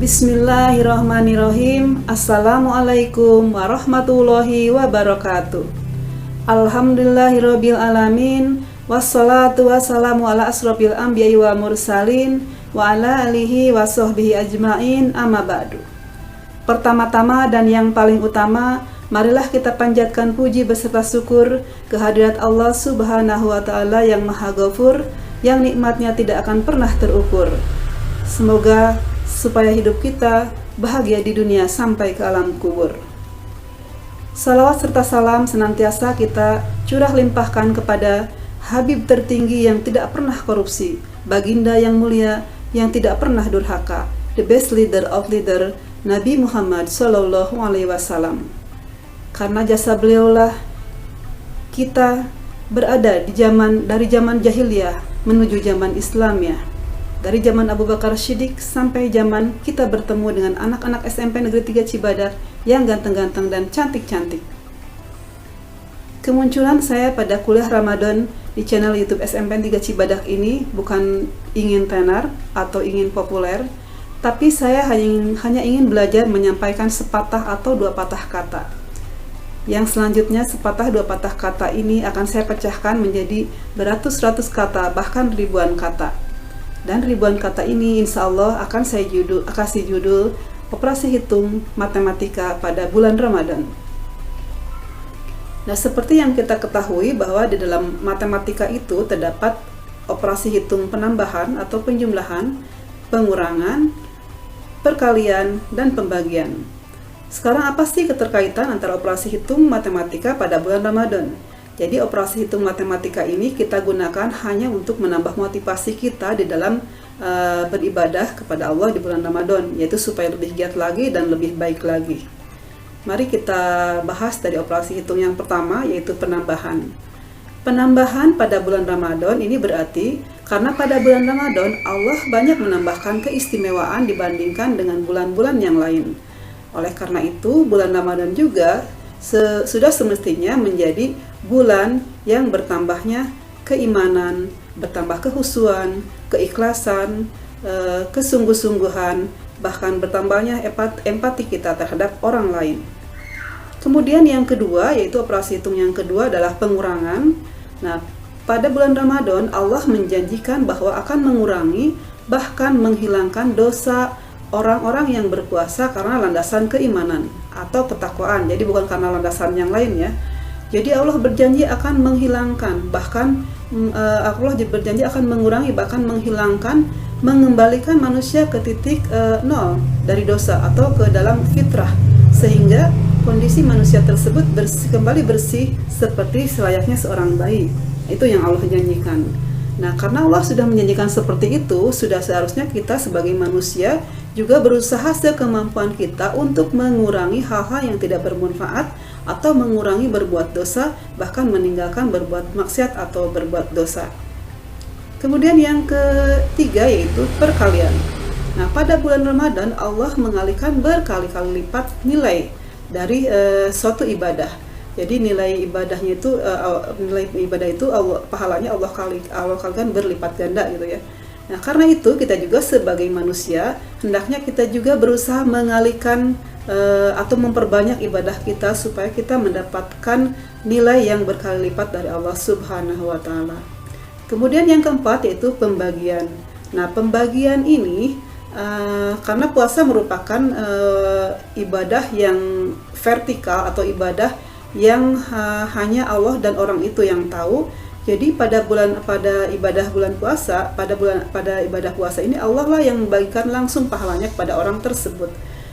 Bismillahirrahmanirrahim. Assalamualaikum warahmatullahi wabarakatuh. Alhamdulillahirabbil alamin. Wassalatu wassalamu ala asrofil anbiya'i wal mursalin wa ala alihi wa sahbihi ajmain, amma ba'du. Pertama-tama dan yang paling utama, marilah kita panjatkan puji beserta syukur kehadirat Allah Subhanahu wa Ta'ala yang Maha Ghafur, yang nikmatnya tidak akan pernah terukur. Semoga supaya hidup kita bahagia di dunia sampai ke alam kubur. Salawat serta salam senantiasa kita curah limpahkan kepada Habib tertinggi yang tidak pernah korupsi, baginda yang mulia yang tidak pernah durhaka, the best leader of leader, Nabi Muhammad Sallallahu Alaihi Wasallam. Karena jasa beliaulah kita berada dari zaman jahiliyah menuju zaman Islamiyah. Dari zaman Abu Bakar Siddiq sampai zaman kita bertemu dengan anak-anak SMP Negeri 3 Cibadak yang ganteng-ganteng dan cantik-cantik. Kemunculan saya pada kuliah Ramadan di channel YouTube SMP 3 Cibadak ini bukan ingin tenar atau ingin populer, tapi saya hanya ingin belajar menyampaikan sepatah atau dua patah kata. Yang selanjutnya sepatah dua patah kata ini akan saya pecahkan menjadi beratus-ratus kata, bahkan ribuan kata. Dan ribuan kata ini insya Allah akan saya kasih judul Operasi Hitung Matematika pada bulan Ramadan. Nah, seperti yang kita ketahui bahwa di dalam matematika itu terdapat operasi hitung penambahan atau penjumlahan, pengurangan, perkalian, dan pembagian. Sekarang apa sih keterkaitan antara operasi hitung matematika pada bulan Ramadan? Jadi operasi hitung matematika ini kita gunakan hanya untuk menambah motivasi kita di dalam beribadah kepada Allah di bulan Ramadan, yaitu supaya lebih giat lagi dan lebih baik lagi. Mari kita bahas dari operasi hitung yang pertama, yaitu penambahan. Penambahan pada bulan Ramadan ini berarti karena pada bulan Ramadan Allah banyak menambahkan keistimewaan dibandingkan dengan bulan-bulan yang lain. Oleh karena itu, bulan Ramadan juga sudah semestinya menjadi bulan yang bertambahnya keimanan, bertambah kehusuan, keikhlasan, kesungguh-sungguhan, bahkan bertambahnya empati kita terhadap orang lain. Kemudian yang kedua, yaitu operasi hitung yang kedua adalah pengurangan. Nah, pada bulan Ramadan Allah menjanjikan bahwa akan mengurangi bahkan menghilangkan dosa orang-orang yang berpuasa karena landasan keimanan atau ketakwaan. Jadi bukan karena landasan yang lain ya. Jadi Allah berjanji akan menghilangkan, bahkan Allah berjanji akan mengurangi, bahkan menghilangkan, mengembalikan manusia ke titik nol dari dosa atau ke dalam fitrah, sehingga kondisi manusia tersebut kembali bersih seperti selayaknya seorang bayi. Itu yang Allah janjikan. Nah, karena Allah sudah menjanjikan seperti itu, sudah seharusnya kita sebagai manusia juga berusaha sekemampuan kita untuk mengurangi hal-hal yang tidak bermanfaat atau mengurangi berbuat dosa, bahkan meninggalkan berbuat maksiat atau berbuat dosa. Kemudian yang ketiga yaitu perkalian. Nah, pada bulan Ramadan Allah mengalihkan berkali-kali lipat nilai dari suatu ibadah. Jadi nilai ibadahnya itu pahalanya Allah kalikan berlipat ganda gitu ya. Nah, karena itu kita juga sebagai manusia hendaknya kita juga berusaha mengalihkan atau memperbanyak ibadah kita supaya kita mendapatkan nilai yang berkali lipat dari Allah Subhanahu wa Ta'ala. Kemudian yang keempat yaitu pembagian. Nah, pembagian ini karena puasa merupakan ibadah yang vertikal atau ibadah yang hanya Allah dan orang itu yang tahu. Jadi pada ibadah bulan puasa, pada ibadah puasa ini Allah lah yang membagikan langsung pahalanya kepada orang tersebut.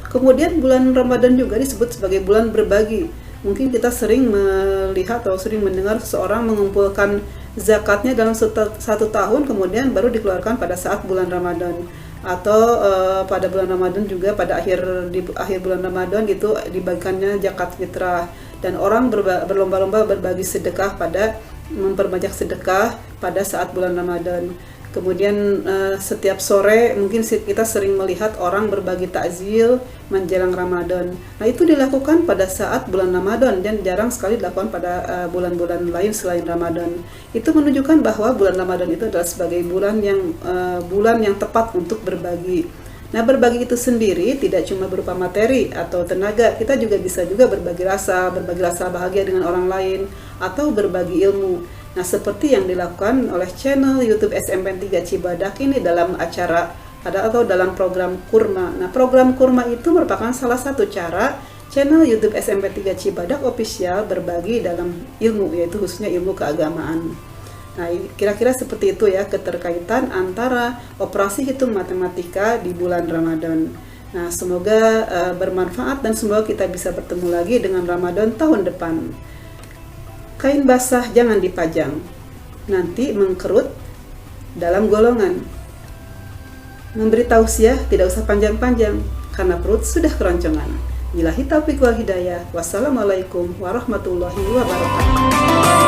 Kemudian bulan Ramadan juga disebut sebagai bulan berbagi. Mungkin kita sering melihat atau sering mendengar seseorang mengumpulkan zakatnya dalam satu tahun, kemudian baru dikeluarkan pada saat bulan Ramadan. Atau pada bulan Ramadan juga di akhir bulan Ramadan itu dibagikannya zakat fitrah. Dan orang berlomba-lomba berbagi sedekah memperbanyak sedekah pada saat bulan Ramadan. Kemudian setiap sore mungkin kita sering melihat orang berbagi takjil menjelang Ramadan. Nah, itu dilakukan pada saat bulan Ramadan dan jarang sekali dilakukan pada bulan-bulan lain selain Ramadan. Itu menunjukkan bahwa bulan Ramadan itu adalah sebagai bulan yang tepat untuk berbagi. Nah, berbagi itu sendiri tidak cuma berupa materi atau tenaga, kita juga bisa berbagi rasa bahagia dengan orang lain, atau berbagi ilmu. Nah, seperti yang dilakukan oleh channel YouTube SMPN 3 Cibadak ini dalam acara atau dalam program Kurma. Nah, program Kurma itu merupakan salah satu cara channel YouTube SMPN 3 Cibadak Official berbagi dalam ilmu, yaitu khususnya ilmu keagamaan. Nah, kira-kira seperti itu ya keterkaitan antara operasi hitung matematika di bulan Ramadan. Nah, semoga bermanfaat dan semoga kita bisa bertemu lagi dengan Ramadan tahun depan. Kain basah jangan dipajang, nanti mengkerut dalam golongan. Memberi tausiah tidak usah panjang-panjang, karena perut sudah keroncongan. Billahi taufiq wal hidayah. Wassalamualaikum warahmatullahi wabarakatuh.